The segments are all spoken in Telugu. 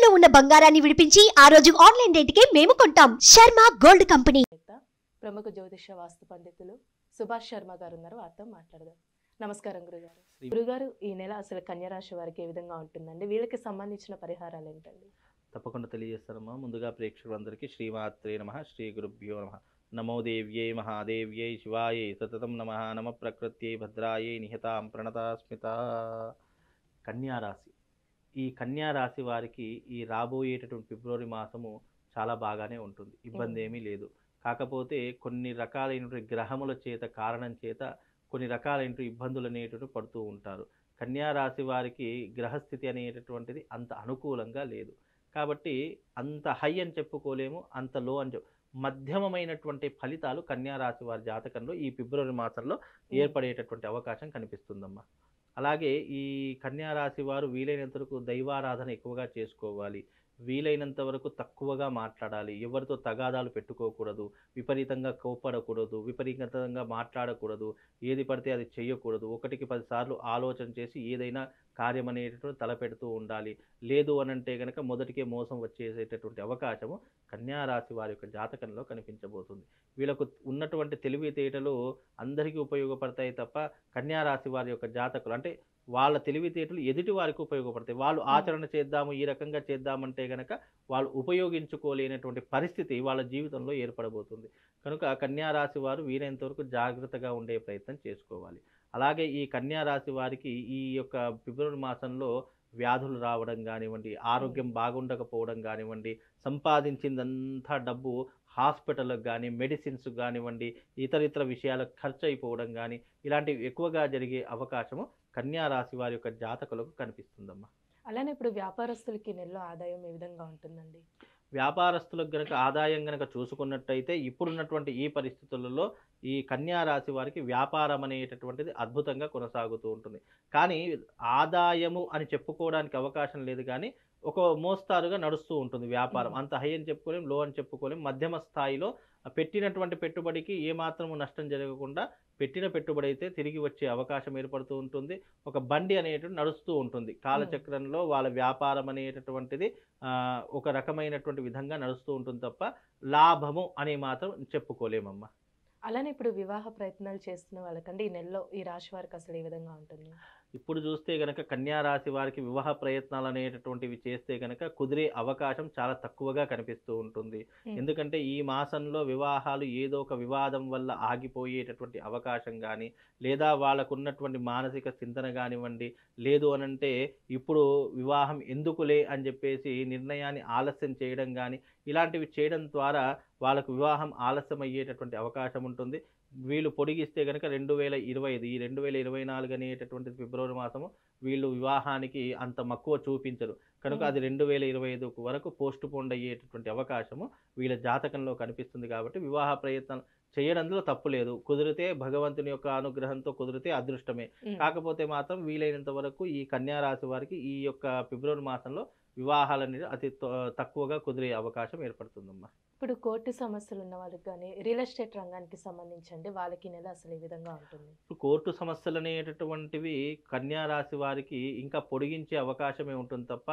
తాకట్టులో ఉన్న బంగారాన్ని విడిపించి ఆ రోజు ఆన్లైన్ రేటుకే మేము కొంటాం. Sharma gold company. ప్రముఖ జ్యోతిష వాస్తు పండితులు సుభాష్ శర్మ గారు ఉన్నారు, వారితో మాట్లాడదాం. నమస్కారం గురుగారు. గురుగారు, ఈ నెల అసలు కన్యా రాశి వారికి ఏ విధంగా ఉంటుందండి? వీళ్ళకి సంబంధించిన పరిహారాలు ఏంటండి? తప్పకుండా తెలియజేస్తానమ్మా. ముందుగా ప్రేక్షకులందరికీ శ్రీమాత్రే నమః, శ్రీ గురుభ్యో నమః. నమో దేవ్యై మహాదేవ్యై శివాయై సతతం నమః. నమ ప్రకృత్యై భద్రాయై నిహతాం ప్రణతాస్మిత. కన్యారాశి. ఈ కన్యారాశి వారికి ఈ రాబోయేటటువంటి ఫిబ్రవరి మాసము చాలా బాగానే ఉంటుంది, ఇబ్బంది ఏమీ లేదు. కాకపోతే కొన్ని రకాలైనటువంటి గ్రహముల చేత కారణం చేత కొన్ని రకాలైనటువంటి ఇబ్బందులు అనేటువంటి పడుతూ ఉంటారు. కన్యారాశి వారికి గ్రహస్థితి అనేటటువంటిది అంత అనుకూలంగా లేదు కాబట్టి అంత హై అని చెప్పుకోలేము, అంత లో అని మధ్యమమైనటువంటి ఫలితాలు కన్యారాశి వారి జాతకంలో ఈ ఫిబ్రవరి మాసంలో ఏర్పడేటటువంటి అవకాశం కనిపిస్తుందమ్మా. అలాగే ఈ కన్యారాశి వారు వీలైనంత వరకు దైవారాధన ఎక్కువగా చేసుకోవాలి, వీలైనంత వరకు తక్కువగా మాట్లాడాలి, ఎవరితో తగాదాలు పెట్టుకోకూడదు, విపరీతంగా కోపడకూడదు, విపరీతంగా మాట్లాడకూడదు, ఏది పడితే అది చేయకూడదు, 1కి 10 సార్లు ఆలోచన చేసి ఏదైనా కార్యం అనేటటువంటి తలపెడుతూ ఉండాలి. లేదు అనంటే కనుక మొదటికే మోసం వచ్చేసేటటువంటి అవకాశము కన్యారాశి వారి యొక్క జాతకంలో కనిపించబోతుంది. వీళ్ళకు ఉన్నటువంటి తెలివితేటలు అందరికీ ఉపయోగపడతాయి తప్ప కన్యారాశి వారి యొక్క జాతకులు అంటే వాళ్ళ తెలివితేటలు ఎదుటి వారికి ఉపయోగపడతాయి. వాళ్ళు ఆచరణ చేద్దాము, ఈ రకంగా చేద్దామంటే కనుక వాళ్ళు ఉపయోగించుకోలేనటువంటి పరిస్థితి వాళ్ళ జీవితంలో ఏర్పడబోతుంది. కనుక కన్యారాశి వారు వీలైనంత వరకు జాగ్రత్తగా ఉండే ప్రయత్నం చేసుకోవాలి. అలాగే ఈ కన్యారాశి వారికి ఈ యొక్క ఫిబ్రవరి మాసంలో వ్యాధులు రావడం కానివ్వండి, ఆరోగ్యం బాగుండకపోవడం కానివ్వండి, సంపాదించిందంతా డబ్బు హాస్పిటల్కి కానీ మెడిసిన్స్ కానివ్వండి, ఇతర విషయాలకు ఖర్చు అయిపోవడం కానీ ఇలాంటివి ఎక్కువగా జరిగే అవకాశము కన్యారాశి వారి యొక్క జాతకులకు కనిపిస్తుందమ్మా. అలానే ఇప్పుడు వ్యాపారస్తులకి నెలలో ఆదాయం ఏ విధంగా ఉంటుందండి? వ్యాపారస్తులకు గనక ఆదాయం గనక చూసుకున్నట్టయితే ఇప్పుడున్నటువంటి ఈ పరిస్థితులలో ఈ కన్యారాశి వారికి వ్యాపారం అనేటటువంటిది అద్భుతంగా కొనసాగుతూ ఉంటుంది. కానీ ఆదాయము అని చెప్పుకోవడానికి అవకాశం లేదు, కానీ ఒక మోస్తారుగా నడుస్తూ ఉంటుంది వ్యాపారం. అంత హై అని చెప్పుకోలేం, లో అని చెప్పుకోలేం, మధ్యమ స్థాయిలో పెట్టినటువంటి పెట్టుబడికి ఏమాత్రము నష్టం జరగకుండా పెట్టిన పెట్టుబడి అయితే తిరిగి వచ్చే అవకాశం ఏర్పడుతూ ఉంటుంది. ఒక బండి అనేటువంటి నడుస్తూ ఉంటుంది కాలచక్రంలో, వాళ్ళ వ్యాపారం అనేటటువంటిది ఒక రకమైనటువంటి విధంగా నడుస్తూ ఉంటుంది తప్ప లాభము అని మాత్రం చెప్పుకోలేమమ్మా. అలానే ఇప్పుడు వివాహ ప్రయత్నాలు చేస్తున్న వాళ్ళకండి ఈ నెలలో ఈ రాశి వారికి అసలు ఏ విధంగా ఉంటుంది? ఇప్పుడు చూస్తే గనక కన్యారాశి వారికి వివాహ ప్రయత్నాలు అనేటటువంటివి చేస్తే గనక కుదిరే అవకాశం చాలా తక్కువగా కనిపిస్తూ ఉంటుంది. ఎందుకంటే ఈ మాసంలో వివాహాలు ఏదో ఒక వివాదం వల్ల ఆగిపోయేటటువంటి అవకాశం కానీ, లేదా వాళ్ళకున్నటువంటి మానసిక చింతన కానివ్వండి, లేదు అనంటే ఇప్పుడు వివాహం ఎందుకులే అని చెప్పేసి నిర్ణయాన్ని ఆలస్యం చేయడం కానీ, ఇలాంటివి చేయడం ద్వారా వాళ్ళకు వివాహం ఆలస్యం అయ్యేటటువంటి అవకాశం ఉంటుంది. వీళ్ళు పొడిగిస్తే కనుక 2025 ఈ 2024 అనేటటువంటి ఫిబ్రవరి మాసము వీళ్ళు వివాహానికి అంత మక్కువ చూపించరు. కనుక అది 2025 వరకు పోస్ట్ పోన్ అయ్యేటటువంటి అవకాశము వీళ్ళ జాతకంలో కనిపిస్తుంది. కాబట్టి వివాహ ప్రయత్నం చేయడంలో తప్పు లేదు, కుదిరితే భగవంతుని యొక్క అనుగ్రహంతో కుదిరితే అదృష్టమే. కాకపోతే మాత్రం వీలైనంత వరకు ఈ కన్యారాశి వారికి ఈ యొక్క ఫిబ్రవరి మాసంలో వివాహాలనేది అతి తక్కువగా కుదిరే అవకాశం ఏర్పడుతుందమ్మా. ఇప్పుడు కోర్టు సమస్యలు ఉన్న వాళ్ళకి కానీ రియల్ ఎస్టేట్ రంగానికి సంబంధించండి వాళ్ళకి నెల అసలు ఏ విధంగా ఉంటుంది? ఇప్పుడు కోర్టు సమస్యలు అనేటటువంటివి కన్యారాశి వారికి ఇంకా పొడిగించే అవకాశమే ఉంటుంది తప్ప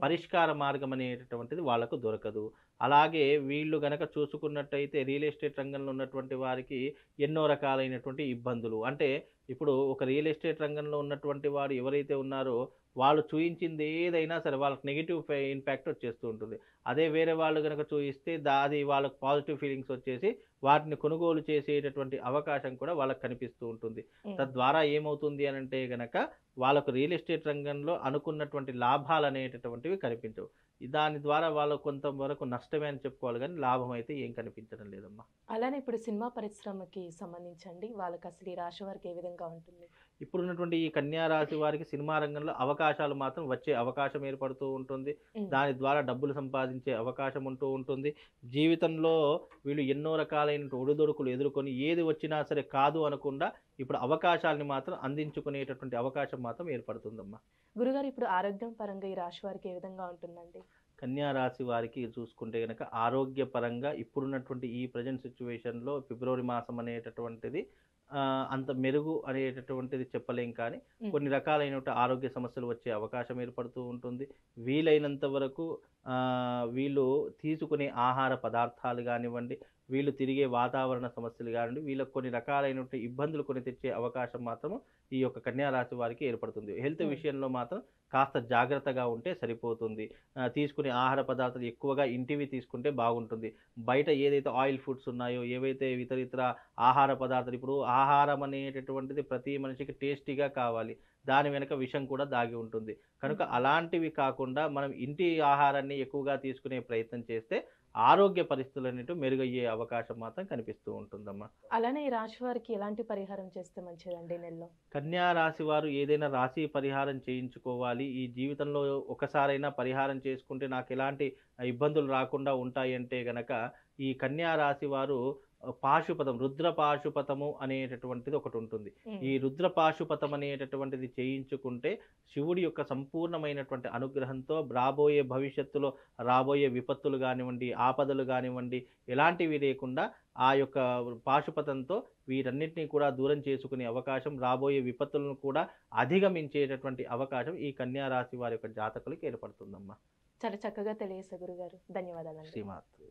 పరిష్కార మార్గం అనేటటువంటిది వాళ్ళకు దొరకదు. అలాగే వీళ్ళు గనక చూసుకున్నట్టయితే రియల్ ఎస్టేట్ రంగంలో ఉన్నటువంటి వారికి ఎన్నో రకాలైనటువంటి ఇబ్బందులు, అంటే ఇప్పుడు ఒక రియల్ ఎస్టేట్ రంగంలో ఉన్నటువంటి వారు ఎవరైతే ఉన్నారో వాళ్ళు చూయించింది ఏదైనా సరే వాళ్ళకి నెగిటివ్ ఇంపాక్ట్ వచ్చేస్తూ ఉంటుంది. అదే వేరే వాళ్ళు కనుక చూయిస్తే అది వాళ్ళకు పాజిటివ్ ఫీలింగ్స్ వచ్చేసి వాటిని కొనుగోలు చేసేటటువంటి అవకాశం కూడా వాళ్ళకి కనిపిస్తూ ఉంటుంది. తద్వారా ఏమవుతుంది అని అంటే గనక వాళ్ళకు రియల్ ఎస్టేట్ రంగంలో అనుకున్నటువంటి లాభాలు అనేటటువంటివి కనిపించవు. దాని ద్వారా వాళ్ళు కొంతవరకు నష్టమే అని చెప్పుకోవాలి, కానీ లాభం అయితే ఏం కనిపించడం లేదమ్మా. అలానే ఇప్పుడు సినిమా పరిశ్రమకి సంబంధించండి వాళ్ళకి అసలు ఈ రాశి వారికి ఏ విధంగా ఉంటుంది? ఇప్పుడున్నటువంటి ఈ కన్యారాశి వారికి సినిమా రంగంలో అవకాశాలు మాత్రం వచ్చే అవకాశం ఏర్పడుతూ ఉంటుంది. దాని ద్వారా డబ్బులు సంపాదించే అవకాశం ఉంటూ ఉంటుంది. జీవితంలో వీళ్ళు ఎన్నో రకాలైన ఒడిదొడుకులు ఎదుర్కొని ఏది వచ్చినా సరే కాదు అనకుండా ఇప్పుడు అవకాశాలని మాత్రం అందించుకునేటటువంటి అవకాశం మాత్రం ఏర్పడుతుందమ్మా. గురుగారు, ఇప్పుడు ఆరోగ్యం పరంగా ఈ రాశి వారికి ఏ విధంగా ఉంటుందండి? కన్యారాశి వారికి చూసుకుంటే కనుక ఆరోగ్యపరంగా ఇప్పుడున్నటువంటి ఈ ప్రజెంట్ సిచ్యువేషన్లో ఫిబ్రవరి మాసం అనేటటువంటిది అంత మెరుగు అనేటటువంటిది చెప్పలేం, కానీ కొన్ని రకాలైన ఆరోగ్య సమస్యలు వచ్చే అవకాశం ఏర్పడుతూ ఉంటుంది. వీలైనంత వరకు వీళ్ళు తీసుకునే ఆహార పదార్థాలు కానివ్వండి, వీళ్ళు తిరిగే వాతావరణ సమస్యలు కానివ్వండి, వీళ్ళకి కొన్ని రకాలైనటువంటి ఇబ్బందులు కొని తెచ్చే అవకాశం మాత్రం ఈ యొక్క కన్యా రాశి వారికి ఏర్పడుతుంది. హెల్త్ విషయంలో మాత్రం కాస్త జాగ్రత్తగా ఉంటే సరిపోతుంది. తీసుకునే ఆహార పదార్థాలు ఎక్కువగా ఇంటివి తీసుకుంటే బాగుంటుంది. బయట ఏదైతే ఆయిల్ ఫుడ్స్ ఉన్నాయో, ఏవైతే ఇతరితర ఆహార పదార్థాలు, ఇప్పుడు ఆహారం అనేటటువంటిది ప్రతి మనిషికి టేస్టీగా కావాలి. దాని వెనక విషం కూడా దాగి ఉంటుంది. కనుక అలాంటివి కాకుండా మనం ఇంటి ఆహారాన్ని ఎక్కువగా తీసుకునే ప్రయత్నం చేస్తే ఆరోగ్య పరిస్థితులు అనేటివి మెరుగయ్యే అవకాశం మాత్రం కనిపిస్తూ ఉంటుందమ్మా. అలానే ఈ రాశి వారికి ఎలాంటి పరిహారం చేస్తే మంచిదండి నెలలో? కన్యా రాశి వారు ఏదైనా రాశి పరిహారం చేయించుకోవాలి. ఈ జీవితంలో ఒకసారైనా పరిహారం చేసుకుంటే నాకు ఎలాంటి ఇబ్బందులు రాకుండా ఉంటాయంటే గనక ఈ కన్యా రాశి వారు పాశుపతం, రుద్ర పాశుపతము అనేటటువంటిది ఒకటి ఉంటుంది. ఈ రుద్ర పాశుపతం అనేటటువంటిది చేయించుకుంటే శివుడి యొక్క సంపూర్ణమైనటువంటి అనుగ్రహంతో రాబోయే భవిష్యత్తులో రాబోయే విపత్తులు కానివ్వండి, ఆపదలు కానివ్వండి, ఎలాంటివి లేకుండా ఆ యొక్క పాశుపతంతో వీటన్నిటినీ కూడా దూరం చేసుకునే అవకాశం, రాబోయే విపత్తులను కూడా అధిగమించేటటువంటి అవకాశం ఈ కన్యా రాశి వారి యొక్క జాతకులకు ఏర్పడుతుందమ్మా. చాలా చక్కగా తెలియజేశారు గురుగారు. ధన్యవాదాలు. శ్రీమాత్రే.